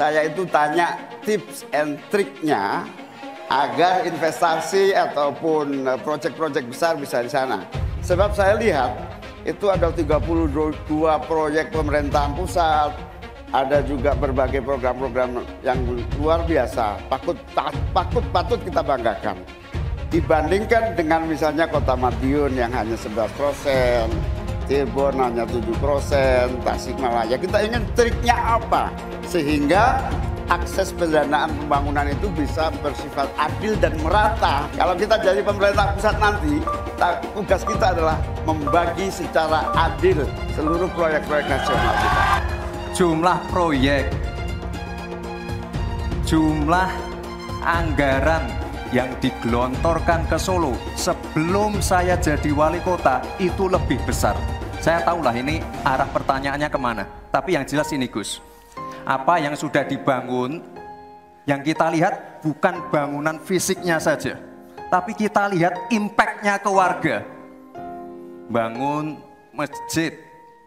saya itu tanya tips and triknya agar investasi ataupun proyek-proyek besar bisa di sana. Sebab saya lihat itu ada 32 proyek pemerintahan pusat, ada juga berbagai program-program yang luar biasa, patut kita banggakan. Dibandingkan dengan misalnya Kota Madiun yang hanya 11%, Cirebon hanya 7%, Tasikmalaya. Kita ingin triknya apa? Sehingga akses pendanaan pembangunan itu bisa bersifat adil dan merata. Kalau kita jadi pemerintah pusat nanti, tugas kita adalah membagi secara adil seluruh proyek-proyek nasional kita. Jumlah proyek, jumlah anggaran yang digelontorkan ke Solo sebelum saya jadi wali kota itu lebih besar. Saya tahulah ini arah pertanyaannya kemana. Tapi yang jelas ini Gus, apa yang sudah dibangun, yang kita lihat bukan bangunan fisiknya saja, tapi kita lihat impact-nya ke warga. Bangun masjid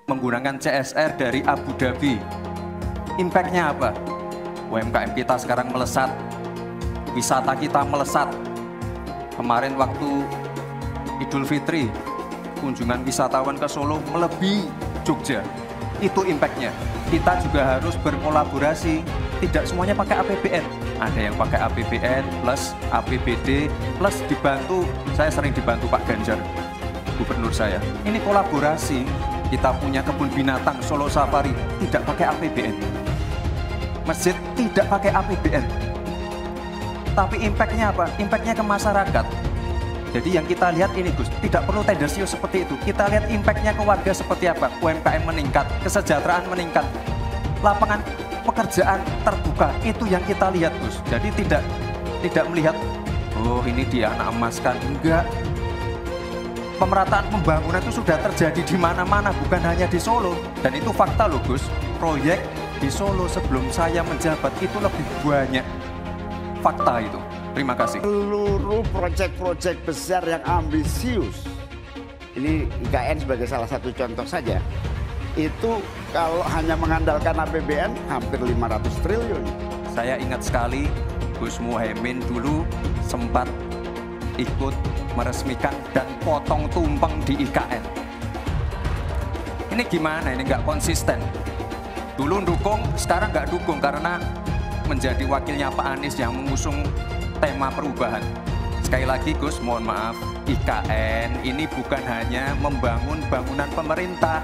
menggunakan CSR dari Abu Dhabi, impact-nya apa? UMKM kita sekarang melesat, wisata kita melesat. Kemarin waktu Idul Fitri, kunjungan wisatawan ke Solo melebihi Jogja. Itu impact-nya. Kita juga harus berkolaborasi, tidak semuanya pakai APBN. Ada yang pakai APBN plus APBD plus dibantu, saya sering dibantu Pak Ganjar, gubernur saya. Ini kolaborasi, kita punya kebun binatang Solo Safari, tidak pakai APBN. Masjid tidak pakai APBN. Tapi impact-nya apa? Impact-nya ke masyarakat. Jadi yang kita lihat ini Gus, tidak perlu tendensius seperti itu. Kita lihat impact-nya ke warga seperti apa. UMKM meningkat, kesejahteraan meningkat, lapangan pekerjaan terbuka. Itu yang kita lihat Gus. Jadi tidak melihat, oh ini dia anak emas kan. Enggak. Pemerataan pembangunan itu sudah terjadi di mana-mana, bukan hanya di Solo. Dan itu fakta loh Gus. Proyek di Solo sebelum saya menjabat itu lebih banyak. Fakta itu. Terima kasih. Seluruh proyek-proyek besar yang ambisius, ini IKN sebagai salah satu contoh saja, itu kalau hanya mengandalkan APBN hampir 500 triliun. Saya ingat sekali Gus Muhaimin dulu sempat ikut meresmikan dan potong tumpeng di IKN. Ini gimana? Ini nggak konsisten. Dulu dukung, sekarang nggak dukung karena menjadi wakilnya Pak Anies yang mengusung tema perubahan. Sekali lagi Gus, mohon maaf, IKN ini bukan hanya membangun bangunan pemerintah,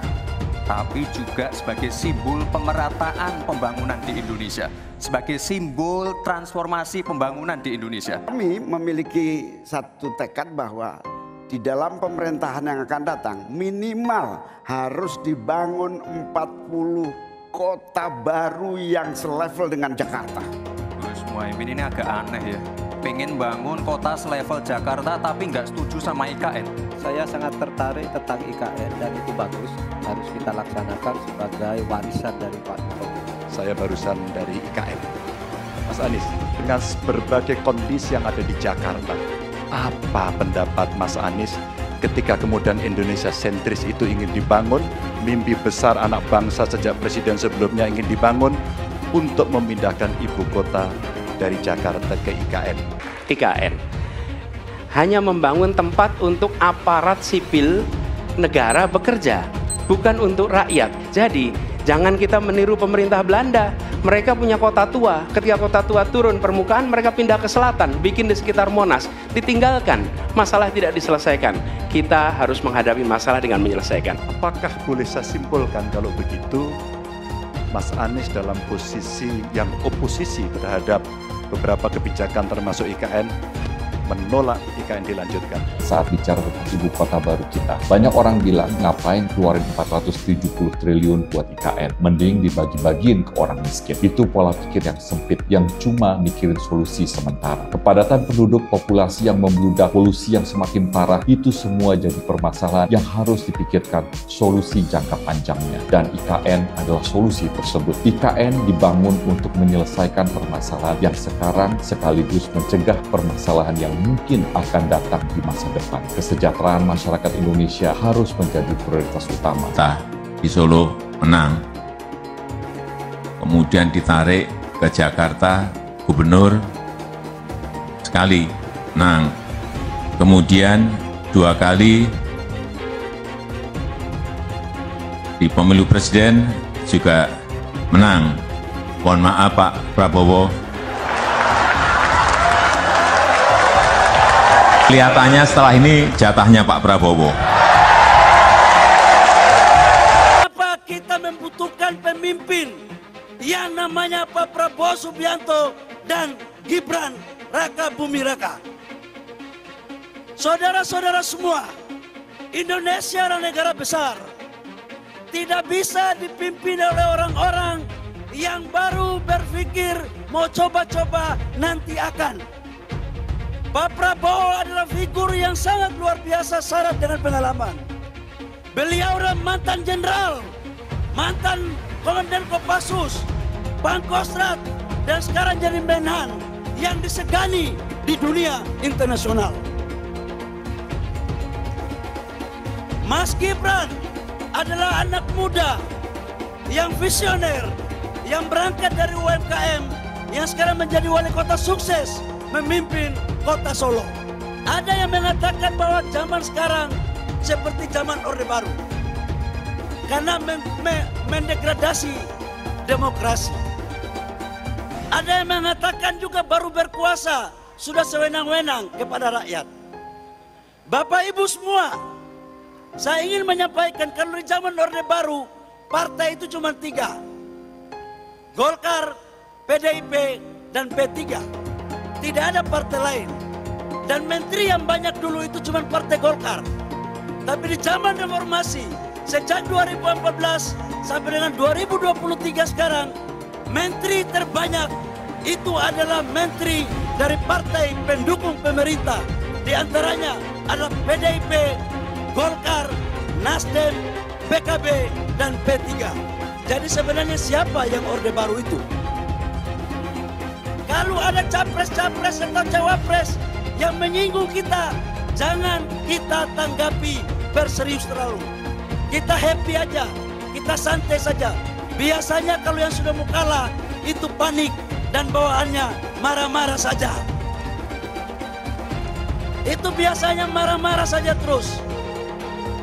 tapi juga sebagai simbol pemerataan pembangunan di Indonesia, sebagai simbol transformasi pembangunan di Indonesia. Kami memiliki satu tekad bahwa di dalam pemerintahan yang akan datang minimal harus dibangun 40 kota baru yang selevel dengan Jakarta. Gus Muhaimin ini agak aneh ya, pengen bangun kota selevel Jakarta tapi nggak setuju sama IKN. Saya sangat tertarik tentang IKN dan itu bagus, harus kita laksanakan sebagai warisan dari Pak Jokowi. Saya barusan dari IKN. Mas Anies, dengan berbagai kondisi yang ada di Jakarta, apa pendapat Mas Anies ketika kemudian Indonesia sentris itu ingin dibangun, mimpi besar anak bangsa sejak presiden sebelumnya ingin dibangun untuk memindahkan ibu kota dari Jakarta ke IKN. IKN hanya membangun tempat untuk aparat sipil negara bekerja, bukan untuk rakyat. Jadi jangan kita meniru pemerintah Belanda. Mereka punya kota tua, ketika kota tua turun permukaan mereka pindah ke selatan, bikin di sekitar Monas, ditinggalkan, masalah tidak diselesaikan. Kita harus menghadapi masalah dengan menyelesaikan. Apakah boleh saya simpulkan kalau begitu Mas Anies dalam posisi yang oposisi terhadap beberapa kebijakan termasuk IKN menolak IKN dilanjutkan? Saat bicara tentang ibu kota baru kita, banyak orang bilang ngapain keluarin 470 triliun buat IKN, mending dibagi-bagiin ke orang miskin. Itu pola pikir yang sempit, yang cuma mikirin solusi sementara. Kepadatan penduduk, populasi yang membludak, polusi yang semakin parah, itu semua jadi permasalahan yang harus dipikirkan solusi jangka panjangnya. Dan IKN adalah solusi tersebut. IKN dibangun untuk menyelesaikan permasalahan yang sekarang sekaligus mencegah permasalahan yang mungkin akan datang di masa depan. Kesejahteraan masyarakat Indonesia harus menjadi prioritas utama. Kita di Solo menang, kemudian ditarik ke Jakarta, gubernur sekali menang. Kemudian 2 kali di pemilu presiden juga menang. Mohon maaf Pak Prabowo. Kelihatannya setelah ini jatahnya Pak Prabowo. Kenapa kita membutuhkan pemimpin yang namanya Pak Prabowo Subianto dan Gibran Raka Buming Raka? Saudara-saudara semua, Indonesia adalah negara besar. Tidak bisa dipimpin oleh orang-orang yang baru berpikir mau coba-coba nanti akan. Pak Prabowo adalah figur yang sangat luar biasa syarat dengan pengalaman. Beliau adalah mantan jenderal, mantan komandan Kopassus, Pangkostrat, dan sekarang jadi Menhan yang disegani di dunia internasional. Mas Gibran adalah anak muda yang visioner, yang berangkat dari UMKM, yang sekarang menjadi wali kota sukses memimpin kota Solo. Ada yang mengatakan bahwa zaman sekarang seperti zaman Orde Baru karena mendegradasi demokrasi. Ada yang mengatakan juga baru berkuasa sudah sewenang-wenang kepada rakyat. Bapak Ibu semua, saya ingin menyampaikan kalau di zaman Orde Baru partai itu cuma 3, Golkar, PDIP, dan P3. Tidak ada partai lain. Dan menteri yang banyak dulu itu cuma partai Golkar. Tapi di zaman reformasi, sejak 2014 sampai dengan 2023 sekarang, menteri terbanyak itu adalah menteri dari partai pendukung pemerintah. Di antaranya adalah PDIP, Golkar, Nasdem, PKB, dan P3. Jadi sebenarnya siapa yang Orde Baru itu? Kalau ada capres-capres atau cawapres yang menyinggung kita, jangan kita tanggapi berserius terlalu. Kita happy aja, kita santai saja. Biasanya kalau yang sudah mau kalah itu panik dan bawaannya marah-marah saja. Itu biasanya marah-marah saja terus.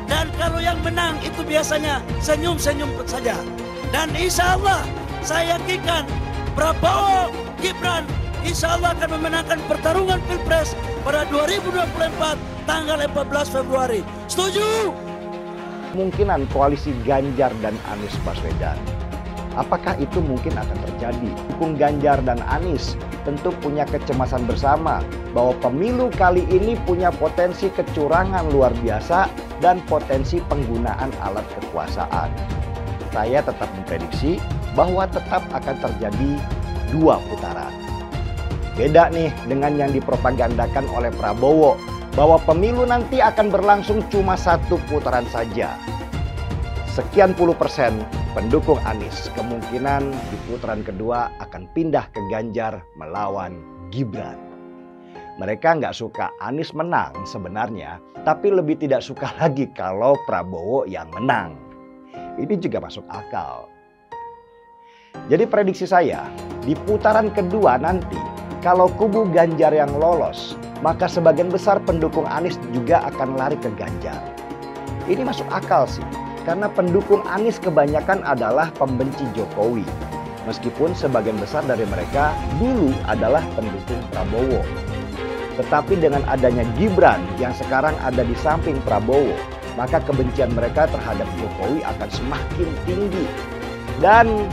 Dan kalau yang menang itu biasanya senyum-senyum saja. Dan insya Allah saya yakinkan Prabowo Gibran insya Allah akan memenangkan pertarungan Pilpres pada 2024 tanggal 14 Februari. Setuju? Kemungkinan koalisi Ganjar dan Anies Baswedan. Apakah itu mungkin akan terjadi? Dukung Ganjar dan Anies tentu punya kecemasan bersama bahwa pemilu kali ini punya potensi kecurangan luar biasa dan potensi penggunaan alat kekuasaan. Saya tetap memprediksi bahwa tetap akan terjadi 2 putaran. Beda nih dengan yang dipropagandakan oleh Prabowo bahwa pemilu nanti akan berlangsung cuma 1 putaran saja. Sekian puluh persen pendukung Anies kemungkinan di putaran kedua akan pindah ke Ganjar melawan Gibran. Mereka nggak suka Anies menang sebenarnya, tapi lebih tidak suka lagi kalau Prabowo yang menang. Ini juga masuk akal. Jadi prediksi saya, di putaran kedua nanti, kalau kubu Ganjar yang lolos, maka sebagian besar pendukung Anies juga akan lari ke Ganjar. Ini masuk akal sih, karena pendukung Anies kebanyakan adalah pembenci Jokowi. Meskipun sebagian besar dari mereka dulu adalah pendukung Prabowo. Tetapi dengan adanya Gibran yang sekarang ada di samping Prabowo, maka kebencian mereka terhadap Jokowi akan semakin tinggi. Dan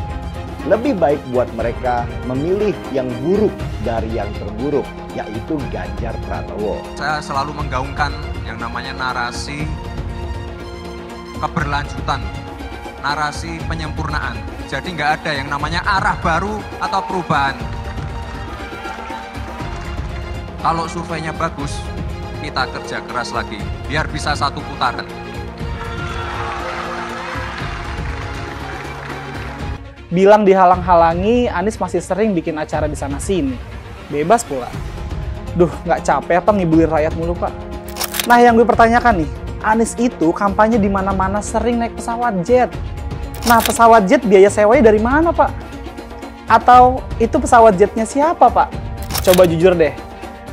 lebih baik buat mereka memilih yang buruk dari yang terburuk, yaitu Ganjar Pranowo. Saya selalu menggaungkan yang namanya narasi keberlanjutan, narasi penyempurnaan. Jadi nggak ada yang namanya arah baru atau perubahan. Kalau surveinya bagus, kita kerja keras lagi, biar bisa 1 putaran. Bilang dihalang-halangi, Anies masih sering bikin acara di sana-sini. Bebas pula. Duh, nggak capek apa ngibulin rakyat mulu, Pak? Nah, yang gue pertanyakan nih, Anies itu kampanye di mana-mana sering naik pesawat jet. Nah, pesawat jet biaya sewanya dari mana, Pak? Atau itu pesawat jetnya siapa, Pak? Coba jujur deh.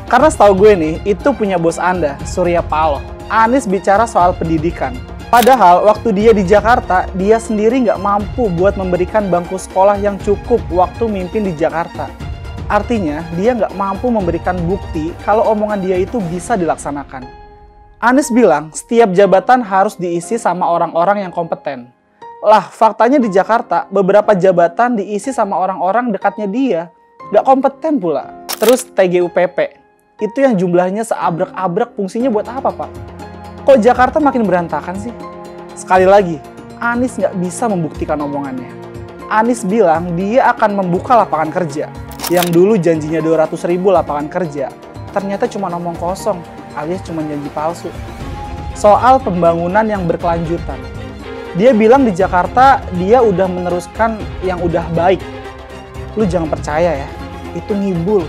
Karena setahu gue nih, itu punya bos Anda, Surya Paloh. Anies bicara soal pendidikan. Padahal waktu dia di Jakarta, dia sendiri nggak mampu buat memberikan bangku sekolah yang cukup waktu mimpin di Jakarta. Artinya, dia nggak mampu memberikan bukti kalau omongan dia itu bisa dilaksanakan. Anies bilang, setiap jabatan harus diisi sama orang-orang yang kompeten. Lah, faktanya di Jakarta, beberapa jabatan diisi sama orang-orang dekatnya dia. Nggak kompeten pula. Terus TGUPP, itu yang jumlahnya seabrek-abrek, fungsinya buat apa, Pak? Kok Jakarta makin berantakan sih? Sekali lagi, Anies nggak bisa membuktikan omongannya. Anies bilang dia akan membuka lapangan kerja. Yang dulu janjinya 200.000 lapangan kerja, ternyata cuma ngomong kosong, alias cuma janji palsu. Soal pembangunan yang berkelanjutan. Dia bilang di Jakarta dia udah meneruskan yang udah baik. Lu jangan percaya ya, itu ngibul.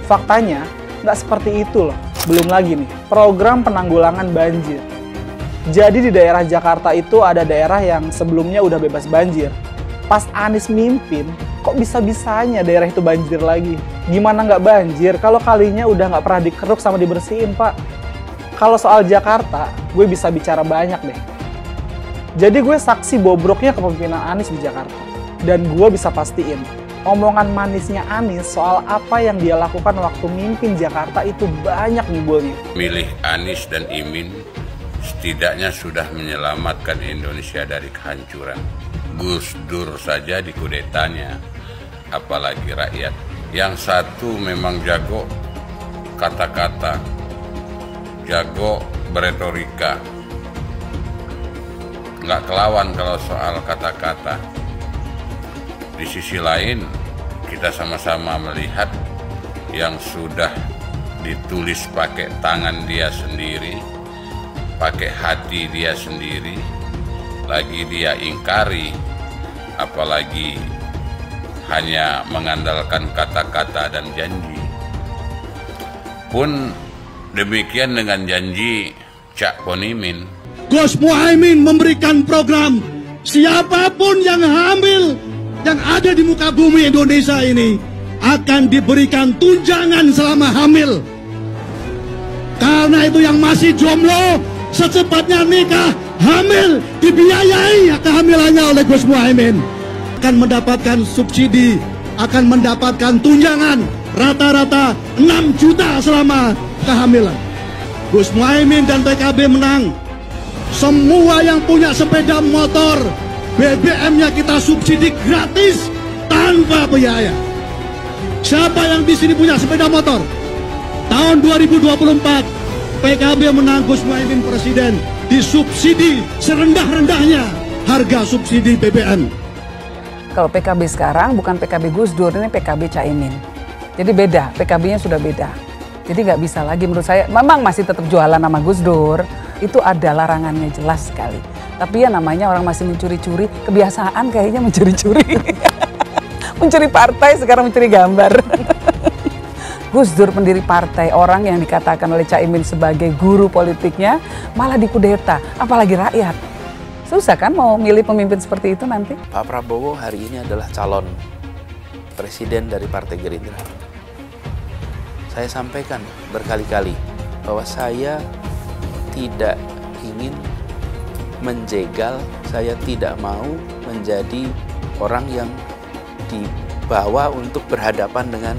Faktanya nggak seperti itu loh. Belum lagi nih, program penanggulangan banjir. Jadi di daerah Jakarta itu ada daerah yang sebelumnya udah bebas banjir. Pas Anies mimpin, kok bisa-bisanya daerah itu banjir lagi? Gimana nggak banjir kalau kalinya udah nggak pernah dikeruk sama dibersihin, Pak? Kalau soal Jakarta, gue bisa bicara banyak deh. Jadi gue saksi bobroknya kepemimpinan Anies di Jakarta. Dan gue bisa pastiin, omongan manisnya Anies soal apa yang dia lakukan waktu mimpin Jakarta itu banyak ngibulnya. Milih Anies dan Imin setidaknya sudah menyelamatkan Indonesia dari kehancuran. Gus Dur saja dikudetanya, apalagi rakyat. Yang satu memang jago kata-kata, jago beretorika, nggak kelawan kalau soal kata-kata. Di sisi lain, kita sama-sama melihat yang sudah ditulis pakai tangan dia sendiri, pakai hati dia sendiri, lagi dia ingkari, apalagi hanya mengandalkan kata-kata dan janji. Pun demikian dengan janji Cak Ponimin. Gus Muhaimin memberikan program siapapun yang hamil yang ada di muka bumi Indonesia ini akan diberikan tunjangan selama hamil. Karena itu yang masih jomblo secepatnya nikah, hamil, dibiayai kehamilannya oleh Gus Muhaimin. Akan mendapatkan subsidi, akan mendapatkan tunjangan rata-rata 6 juta selama kehamilan. Gus Muhaimin dan PKB menang. Semua yang punya sepeda motor, BBM-nya kita subsidi gratis tanpa biaya. Siapa yang di sini punya sepeda motor? Tahun 2024 PKB menang, Gus Muhaimin presiden, disubsidi serendah-rendahnya harga subsidi BBM. Kalau PKB sekarang bukan PKB Gus Dur, ini PKB Caimin. Jadi beda, PKB-nya sudah beda. Jadi nggak bisa lagi menurut saya, memang masih tetap jualan nama Gus Dur, itu ada larangannya jelas sekali. Tapi ya namanya orang masih mencuri-curi, kebiasaan kayaknya mencuri-curi. Mencuri partai, sekarang mencuri gambar. Gus Dur pendiri partai, orang yang dikatakan oleh Caimin sebagai guru politiknya, malah dikudeta, apalagi rakyat. Susah kan mau milih pemimpin seperti itu nanti? Pak Prabowo hari ini adalah calon presiden dari Partai Gerindra. Saya sampaikan berkali-kali bahwa saya tidak ingin menjegal, saya tidak mau menjadi orang yang dibawa untuk berhadapan dengan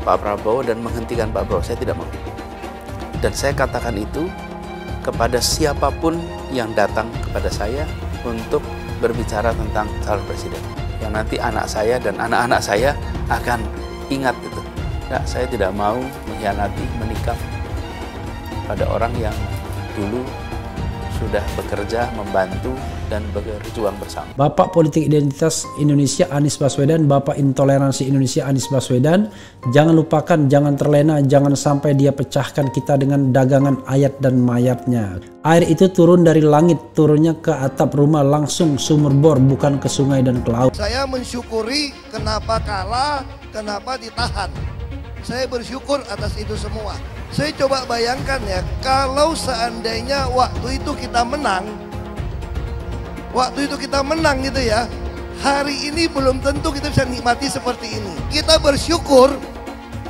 Pak Prabowo dan menghentikan Pak Prabowo. Saya tidak mau. Dan saya katakan itu kepada siapapun yang datang kepada saya untuk berbicara tentang calon presiden. Yang nanti anak saya dan anak-anak saya akan ingat itu. Enggak, saya tidak mau mengkhianati, menikam pada orang yang dulu sudah bekerja, membantu, dan berjuang bersama. Bapak Politik Identitas Indonesia Anies Baswedan, Bapak Intoleransi Indonesia Anies Baswedan. Jangan lupakan, jangan terlena, jangan sampai dia pecahkan kita dengan dagangan ayat dan mayatnya. Air itu turun dari langit, turunnya ke atap rumah langsung sumur bor, bukan ke sungai dan ke laut. Saya mensyukuri kenapa kalah, kenapa ditahan. Saya bersyukur atas itu semua. Saya coba bayangkan ya, kalau seandainya waktu itu kita menang gitu ya, Hari ini belum tentu kita bisa nikmati seperti ini. Kita bersyukur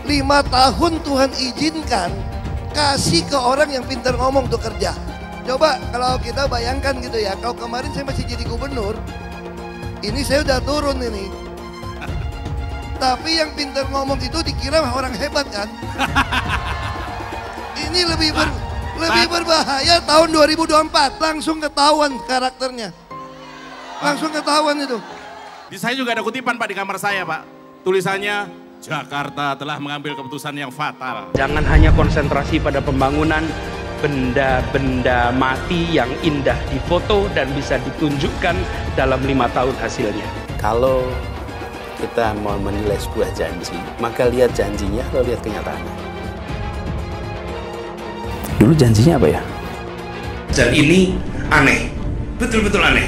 5 tahun Tuhan izinkan kasih ke orang yang pintar ngomong untuk kerja. Coba kalau kita bayangkan gitu ya, kalau kemarin saya masih jadi gubernur, ini saya udah turun ini. Tapi yang pintar ngomong itu dikira orang hebat kan? Ini lebih berbahaya tahun 2024, langsung ketahuan karakternya. Langsung ketahuan itu. Di saya juga ada kutipan Pak di kamar saya Pak. Tulisannya, Jakarta telah mengambil keputusan yang fatal. Jangan hanya konsentrasi pada pembangunan benda-benda mati yang indah difoto dan bisa ditunjukkan dalam 5 tahun hasilnya. Kalau kita mau menilai sebuah janji, maka lihat janjinya atau lihat kenyataannya. Dulu janjinya apa ya? Dan ini aneh, betul-betul aneh.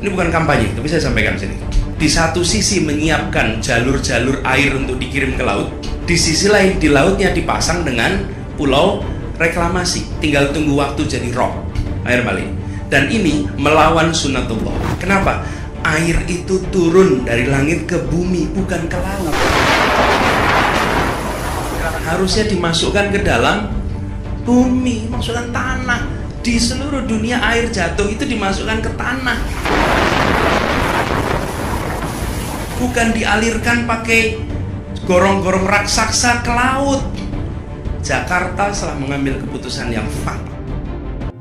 Ini bukan kampanye, tapi saya sampaikan di sini. Di satu sisi menyiapkan jalur-jalur air untuk dikirim ke laut, di sisi lain di lautnya dipasang dengan pulau reklamasi, tinggal tunggu waktu jadi rob, air balik. Dan ini melawan sunatullah. Kenapa? Air itu turun dari langit ke bumi, bukan ke laut. Harusnya dimasukkan ke dalam bumi, masukkan tanah. Di seluruh dunia air jatuh itu dimasukkan ke tanah. Bukan dialirkan pakai gorong-gorong raksasa ke laut. Jakarta telah mengambil keputusan yang fatal.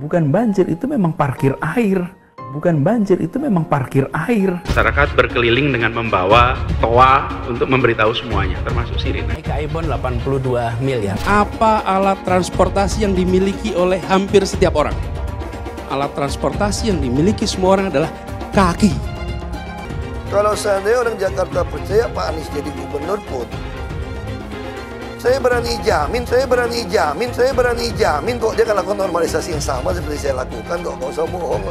Bukan banjir, itu memang parkir air. Bukan banjir, itu memang parkir air. Masyarakat berkeliling dengan membawa toa untuk memberitahu semuanya, termasuk sirine. Ibon 82 miliar. Apa alat transportasi yang dimiliki oleh hampir setiap orang? Alat transportasi yang dimiliki semua orang adalah kaki. Kalau seandainya orang Jakarta percaya Pak Anies jadi gubernur pun, saya berani jamin kok dia akan lakukan normalisasi yang sama seperti saya lakukan kok. Gak usah bohong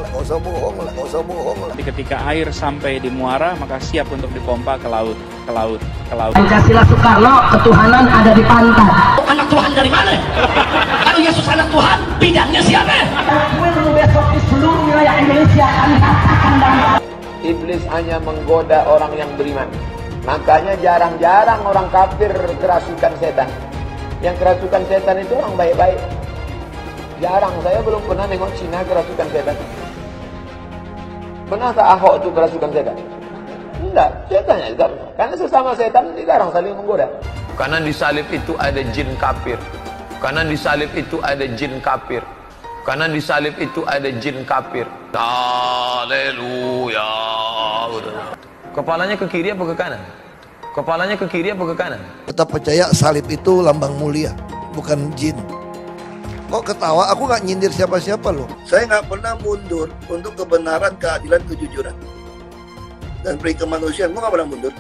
lah. Ketika air sampai di muara, maka siap untuk dipompa ke laut. Pancasila Soekarno, ketuhanan ada di pantai. Anak Tuhan dari mana? Kalau Yesus anak Tuhan, bidangnya siapa? Besok di seluruh wilayah Indonesia kami katakan dan Iblis hanya menggoda orang yang beriman. Makanya jarang-jarang orang kafir kerasukan setan. Yang kerasukan setan itu orang baik-baik. Jarang, saya belum pernah nengok Cina kerasukan setan. Pernah tak Ahok itu kerasukan setan? Enggak, setannya juga pernah. Karena sesama setan dilarang saling menggoda. Karena di salib itu ada jin kafir. Karena di salib itu ada jin kafir. Karena di salib itu ada jin kafir. Haleluya. Kepalanya ke kiri apa ke kanan? Kepalanya ke kiri apa ke kanan? Tetap percaya salib itu lambang mulia, bukan jin. Kok ketawa? Aku nggak nyindir siapa-siapa loh. Saya nggak pernah mundur untuk kebenaran, keadilan, kejujuran, dan peri kemanusiaan. Gue nggak pernah mundur.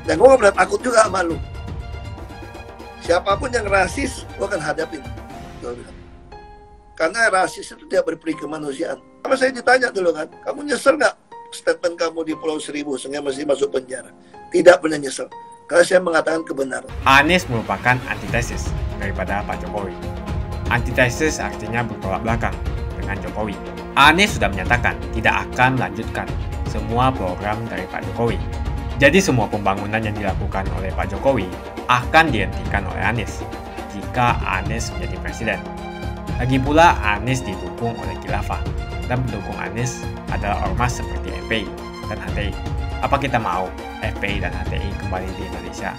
Dan gue nggak pernah takut juga sama lu. Siapapun yang rasis, gue akan hadapin. Karena rasis itu tidak berperi kemanusiaan. Sama saya ditanya dulu kan, kamu nyesel nggak statement kamu di Pulau Seribu sehingga masih masuk penjara? Tidak pernah nyesel, karena saya mengatakan kebenaran. Anies merupakan antitesis daripada Pak Jokowi. Antitesis artinya bertolak belakang dengan Jokowi. Anies sudah menyatakan tidak akan melanjutkan semua program dari Pak Jokowi. Jadi semua pembangunan yang dilakukan oleh Pak Jokowi akan dihentikan oleh Anies jika Anies menjadi presiden. Lagi pula Anies didukung oleh khilafah, dan pendukung Anies adalah ormas seperti FPI dan HTI. Apa kita mau FPI dan HTI kembali di Indonesia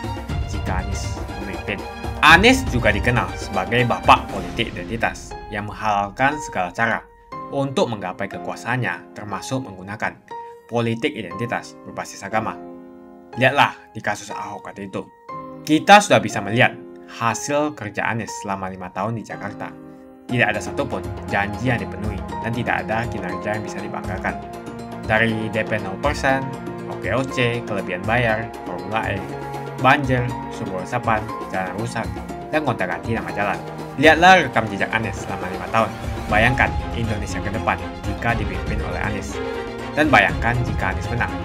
jika Anies memimpin? Anies juga dikenal sebagai bapak politik identitas yang menghalalkan segala cara untuk menggapai kekuasaannya, termasuk menggunakan politik identitas berbasis agama. Lihatlah di kasus Ahok waktu itu. Kita sudah bisa melihat hasil kerja Anies selama 5 tahun di Jakarta. Tidak ada satupun janji yang dipenuhi dan tidak ada kinerja yang bisa dibanggakan. Dari DP 0%, OKOC, kelebihan bayar, Formula E, banjir, sumber resapan, jalan rusak, dan gonta-ganti nama jalan. Lihatlah rekam jejak Anies selama 5 tahun. Bayangkan Indonesia ke depan jika dipimpin oleh Anies. Dan bayangkan jika Anies menang.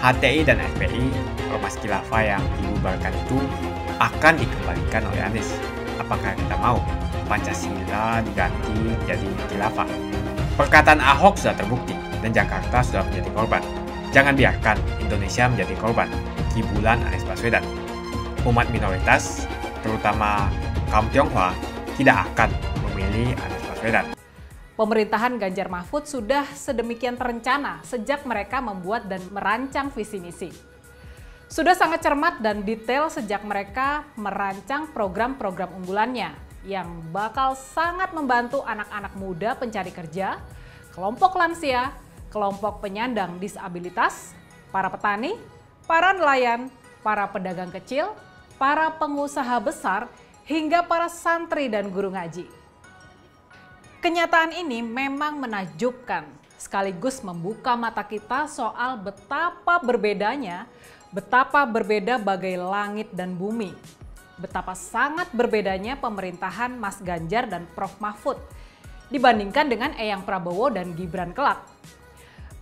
HTI dan FPI, ormas khilafah yang dibubarkan itu akan dikembalikan oleh Anies. Apakah kita mau Pancasila diganti jadi khilafah? Perkataan Ahok sudah terbukti dan Jakarta sudah menjadi korban. Jangan biarkan Indonesia menjadi korban kibulan Anies Baswedan. Umat minoritas, terutama kaum Tionghoa, tidak akan memilih Anies Baswedan. Pemerintahan Ganjar Mahfud sudah sedemikian terencana sejak mereka membuat dan merancang visi misi. Sudah sangat cermat dan detail sejak mereka merancang program-program unggulannya yang bakal sangat membantu anak-anak muda pencari kerja, kelompok lansia, kelompok penyandang disabilitas, para petani, para nelayan, para pedagang kecil, para pengusaha besar, hingga para santri dan guru ngaji. Kenyataan ini memang menakjubkan, sekaligus membuka mata kita soal betapa berbeda bagai langit dan bumi. Betapa sangat berbedanya pemerintahan Mas Ganjar dan Prof. Mahfud dibandingkan dengan Eyang Prabowo dan Gibran kelak.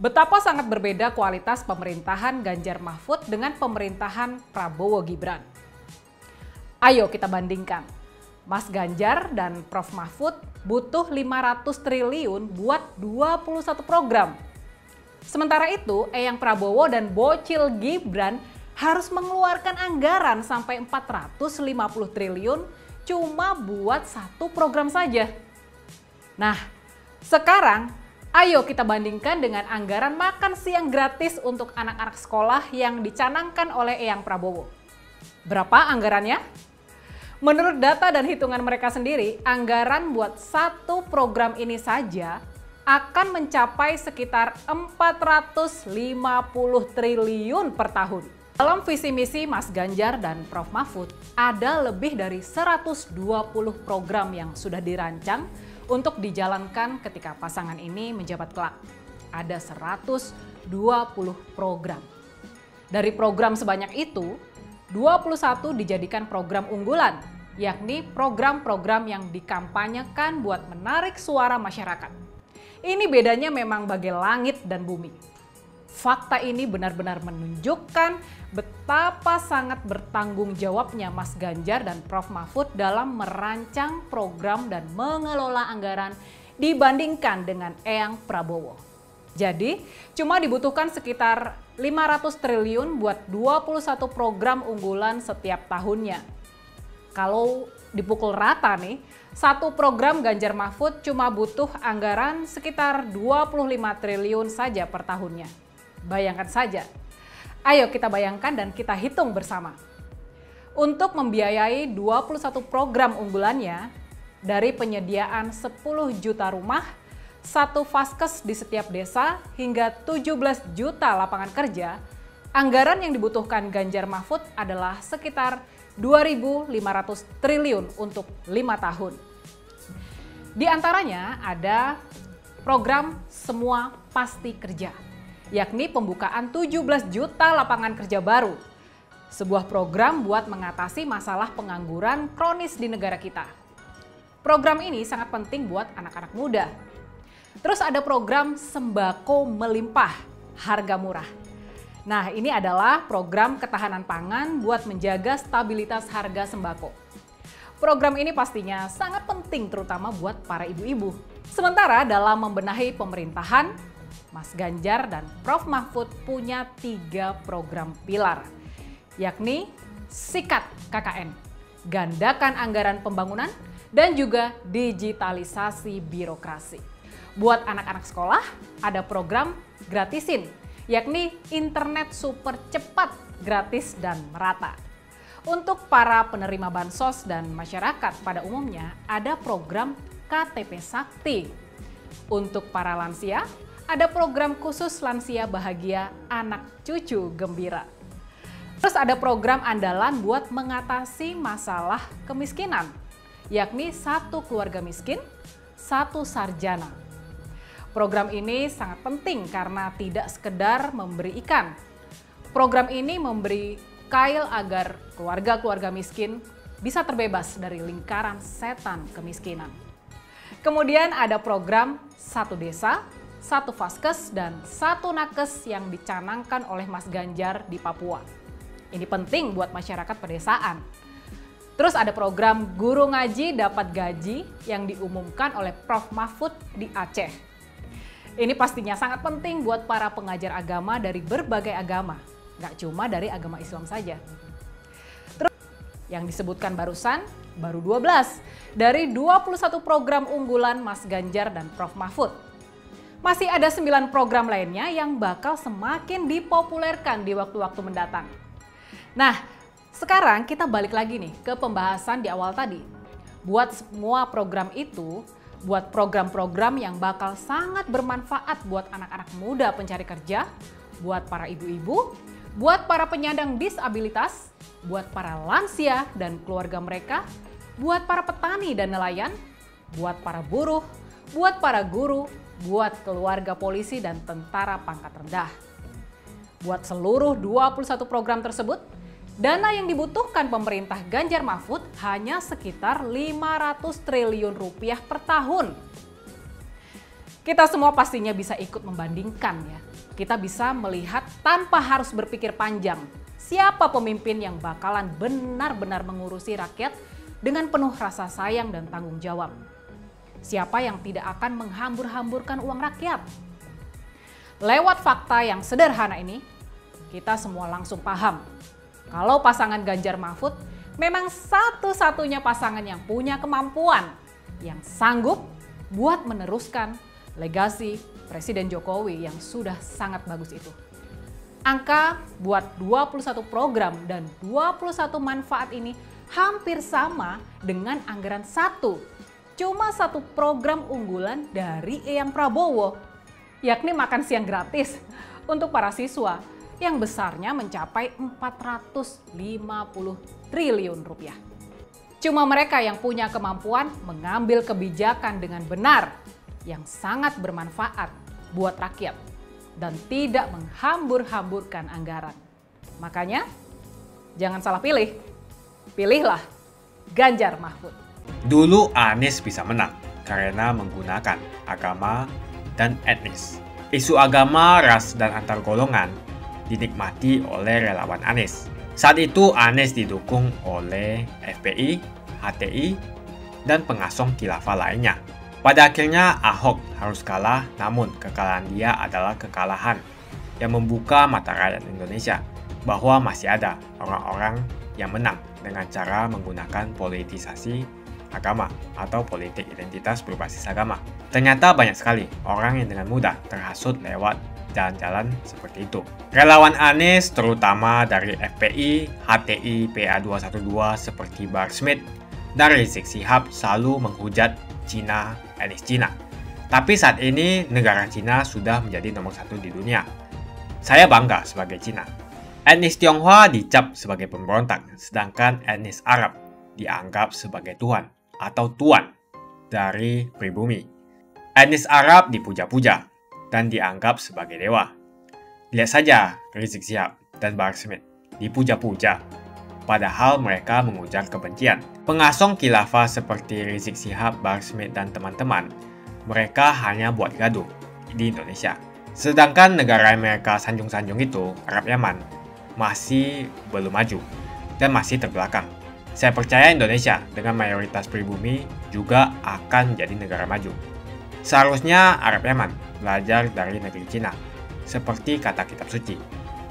Betapa sangat berbeda kualitas pemerintahan Ganjar Mahfud dengan pemerintahan Prabowo Gibran. Ayo kita bandingkan. Mas Ganjar dan Prof. Mahfud butuh 500 triliun buat 21 program. Sementara itu, Eyang Prabowo dan Bocil Gibran harus mengeluarkan anggaran sampai 450 triliun cuma buat satu program saja. Nah, sekarang ayo kita bandingkan dengan anggaran makan siang gratis untuk anak-anak sekolah yang dicanangkan oleh Eyang Prabowo. Berapa anggarannya? Menurut data dan hitungan mereka sendiri, anggaran buat satu program ini saja akan mencapai sekitar 450 triliun per tahun. Dalam visi misi Mas Ganjar dan Prof. Mahfud, ada lebih dari 120 program yang sudah dirancang untuk dijalankan ketika pasangan ini menjabat kelak. Ada 120 program. Dari program sebanyak itu, 21 dijadikan program unggulan, yakni program-program yang dikampanyekan buat menarik suara masyarakat. Ini bedanya memang bagai langit dan bumi. Fakta ini benar-benar menunjukkan betapa sangat bertanggung jawabnya Mas Ganjar dan Prof. Mahfud dalam merancang program dan mengelola anggaran dibandingkan dengan Eyang Prabowo. Jadi, cuma dibutuhkan sekitar 500 triliun buat 21 program unggulan setiap tahunnya. Kalau dipukul rata nih, satu program Ganjar Mahfud cuma butuh anggaran sekitar 25 triliun saja per tahunnya. Bayangkan saja. Ayo kita bayangkan dan kita hitung bersama. Untuk membiayai 21 program unggulannya, dari penyediaan 10 juta rumah, 1 vaskes di setiap desa, hingga 17 juta lapangan kerja, anggaran yang dibutuhkan Ganjar Mahfud adalah sekitar 2.500 triliun untuk 5 tahun. Di antaranya ada program Semua Pasti Kerja, yakni pembukaan 17 juta lapangan kerja baru. Sebuah program buat mengatasi masalah pengangguran kronis di negara kita. Program ini sangat penting buat anak-anak muda. Terus ada program Sembako Melimpah, harga murah. Nah, ini adalah program ketahanan pangan buat menjaga stabilitas harga sembako. Program ini pastinya sangat penting terutama buat para ibu-ibu. Sementara dalam membenahi pemerintahan, Mas Ganjar dan Prof. Mahfud punya 3 program pilar, yakni Sikat KKN, gandakan anggaran pembangunan, dan juga digitalisasi birokrasi. Buat anak-anak sekolah, ada program Gratisin, yakni internet super cepat, gratis, dan merata. Untuk para penerima bansos dan masyarakat pada umumnya, ada program KTP Sakti. Untuk para lansia, ada program khusus lansia bahagia anak cucu gembira. Terus ada program andalan buat mengatasi masalah kemiskinan, yakni 1 keluarga miskin, 1 sarjana. Program ini sangat penting karena tidak sekedar memberi ikan. Program ini memberi kail agar keluarga-keluarga miskin bisa terbebas dari lingkaran setan kemiskinan. Kemudian ada program 1 desa, 1 vaskes, dan 1 nakes yang dicanangkan oleh Mas Ganjar di Papua. Ini penting buat masyarakat pedesaan. Terus ada program guru ngaji dapat gaji yang diumumkan oleh Prof. Mahfud di Aceh. Ini pastinya sangat penting buat para pengajar agama dari berbagai agama, nggak cuma dari agama Islam saja. Terus, yang disebutkan barusan, baru 12 dari 21 program unggulan Mas Ganjar dan Prof. Mahfud. Masih ada 9 program lainnya yang bakal semakin dipopulerkan di waktu-waktu mendatang. Nah, sekarang kita balik lagi nih ke pembahasan di awal tadi. Buat semua program itu, buat program-program yang bakal sangat bermanfaat buat anak-anak muda pencari kerja, buat para ibu-ibu, buat para penyandang disabilitas, buat para lansia dan keluarga mereka, buat para petani dan nelayan, buat para buruh, buat para guru, buat keluarga polisi dan tentara pangkat rendah. Buat seluruh 21 program tersebut, dana yang dibutuhkan pemerintah Ganjar Mahfud hanya sekitar 500 triliun rupiah per tahun. Kita semua pastinya bisa ikut membandingkan ya. Kita bisa melihat tanpa harus berpikir panjang, siapa pemimpin yang bakalan benar-benar mengurusi rakyat dengan penuh rasa sayang dan tanggung jawab. Siapa yang tidak akan menghambur-hamburkan uang rakyat. Lewat fakta yang sederhana ini, kita semua langsung paham kalau pasangan Ganjar Mahfud memang satu-satunya pasangan yang punya kemampuan, yang sanggup buat meneruskan legasi Presiden Jokowi yang sudah sangat bagus itu. Angka buat 21 program dan 21 manfaat ini hampir sama dengan anggaran cuma satu program unggulan dari Eyang Prabowo, yakni makan siang gratis untuk para siswa yang besarnya mencapai 450 triliun rupiah. Cuma mereka yang punya kemampuan mengambil kebijakan dengan benar, yang sangat bermanfaat buat rakyat dan tidak menghambur-hamburkan anggaran. Makanya, jangan salah pilih. Pilihlah Ganjar Mahfud. Dulu Anies bisa menang karena menggunakan agama dan etnis. Isu agama, ras, dan antar golongan dinikmati oleh relawan Anies. Saat itu Anies didukung oleh FPI, HTI, dan pengasong khilafah lainnya. Pada akhirnya Ahok harus kalah, namun kekalahan dia adalah kekalahan yang membuka mata rakyat Indonesia bahwa masih ada orang-orang yang menang dengan cara menggunakan politisasi agama atau politik identitas berbasis agama. Ternyata banyak sekali orang yang dengan mudah terhasut lewat jalan-jalan seperti itu. Relawan Anies terutama dari FPI, HTI, PA212 seperti Bahar Smith dan Rizik Syihab selalu menghujat Cina, etnis Cina. Tapi saat ini negara Cina sudah menjadi nomor 1 di dunia. Saya bangga sebagai Cina. Etnis Tionghoa dicap sebagai pemberontak, sedangkan etnis Arab dianggap sebagai Tuhan atau tuan dari pribumi. Etnis Arab dipuja-puja dan dianggap sebagai dewa. Lihat saja Rizik Syihab dan Bahar Smith dipuja-puja, padahal mereka mengujar kebencian. Pengasong khilafah seperti Rizik Syihab, Bahar Smith, dan teman-teman, mereka hanya buat gaduh di Indonesia. Sedangkan negara yang mereka sanjung-sanjung itu, Arab Yaman, masih belum maju dan masih terbelakang. Saya percaya Indonesia dengan mayoritas pribumi juga akan menjadi negara maju. Seharusnya Arab Yaman belajar dari negeri Cina. Seperti kata kitab suci,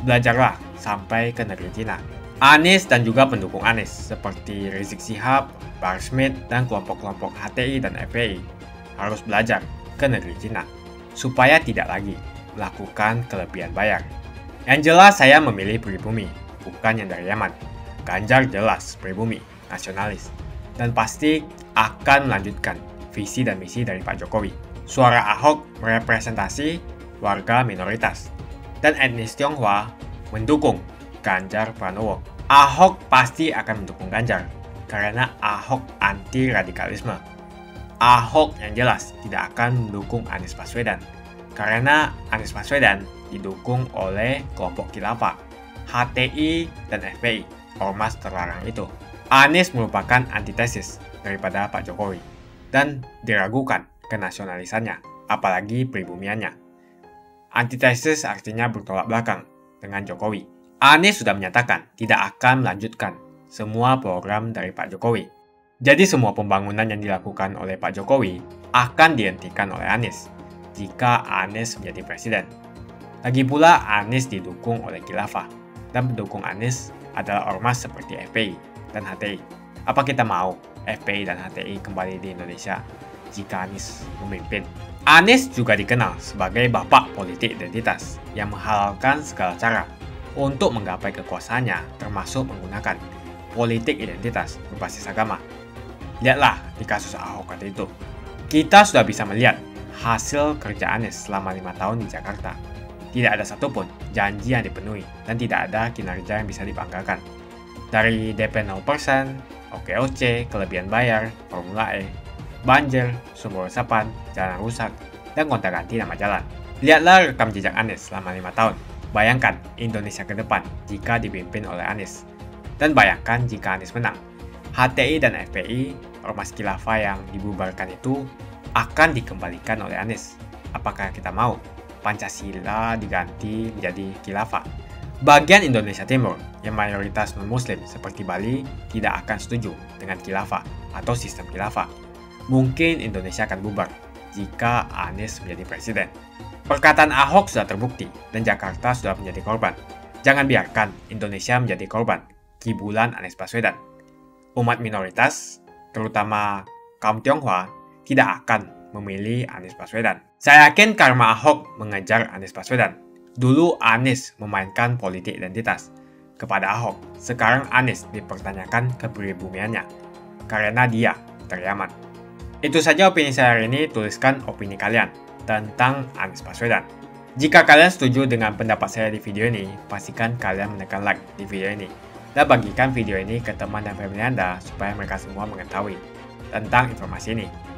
belajarlah sampai ke negeri Cina. Anies dan juga pendukung Anies seperti Rizik Syihab, Bahar Smith, dan kelompok-kelompok HTI dan FPI harus belajar ke negeri Cina supaya tidak lagi melakukan kelebihan bayar. Yang jelas saya memilih pribumi, bukan yang dari Yaman. Ganjar jelas pribumi, nasionalis, dan pasti akan melanjutkan visi dan misi dari Pak Jokowi. Suara Ahok merepresentasi warga minoritas, dan etnis Tionghoa mendukung Ganjar Pranowo. Ahok pasti akan mendukung Ganjar, karena Ahok anti radikalisme. Ahok yang jelas tidak akan mendukung Anies Baswedan, karena Anies Baswedan didukung oleh kelompok khilafah, HTI, dan FPI, ormas terlarang itu. Anies merupakan antitesis daripada Pak Jokowi, dan diragukan kenasionalisannya, apalagi pribumiannya. Antitesis artinya bertolak belakang dengan Jokowi. Anies sudah menyatakan tidak akan melanjutkan semua program dari Pak Jokowi. Jadi semua pembangunan yang dilakukan oleh Pak Jokowi akan dihentikan oleh Anies jika Anies menjadi presiden. Lagi pula Anies didukung oleh khilafah, dan pendukung Anies adalah ormas seperti FPI dan HTI. Apa kita mau FPI dan HTI kembali di Indonesia jika Anies memimpin? Anies juga dikenal sebagai bapak politik identitas yang menghalalkan segala cara untuk menggapai kekuasaannya, termasuk menggunakan politik identitas berbasis agama. Lihatlah di kasus Ahok waktu itu. Kita sudah bisa melihat hasil kerja Anies selama 5 tahun di Jakarta. Tidak ada satupun janji yang dipenuhi dan tidak ada kinerja yang bisa dibanggakan. Dari DP 0%, OKOC, kelebihan bayar, Formula E, banjir, sumber resapan, jalan rusak, dan gonta-ganti nama jalan. Lihatlah rekam jejak Anies selama 5 tahun. Bayangkan Indonesia ke depan jika dipimpin oleh Anies. Dan bayangkan jika Anies menang. HTI dan FPI, ormas khilafah yang dibubarkan itu, akan dikembalikan oleh Anies. Apakah kita mau Pancasila diganti menjadi khilafah? Bagian Indonesia Timur yang mayoritas non-muslim seperti Bali tidak akan setuju dengan khilafah atau sistem khilafah. Mungkin Indonesia akan bubar jika Anies menjadi presiden. Perkataan Ahok sudah terbukti dan Jakarta sudah menjadi korban. Jangan biarkan Indonesia menjadi korban kibulan Anies Baswedan. Umat minoritas, terutama kaum Tionghoa, tidak akan memilih Anies Baswedan. Saya yakin karma Ahok mengejar Anies Baswedan. Dulu Anies memainkan politik identitas kepada Ahok. Sekarang Anies dipertanyakan kepribumiannya karena dia teriaman. Itu saja opini saya hari ini. Tuliskan opini kalian tentang Anies Baswedan. Jika kalian setuju dengan pendapat saya di video ini, pastikan kalian menekan like di video ini dan bagikan video ini ke teman dan family Anda supaya mereka semua mengetahui tentang informasi ini.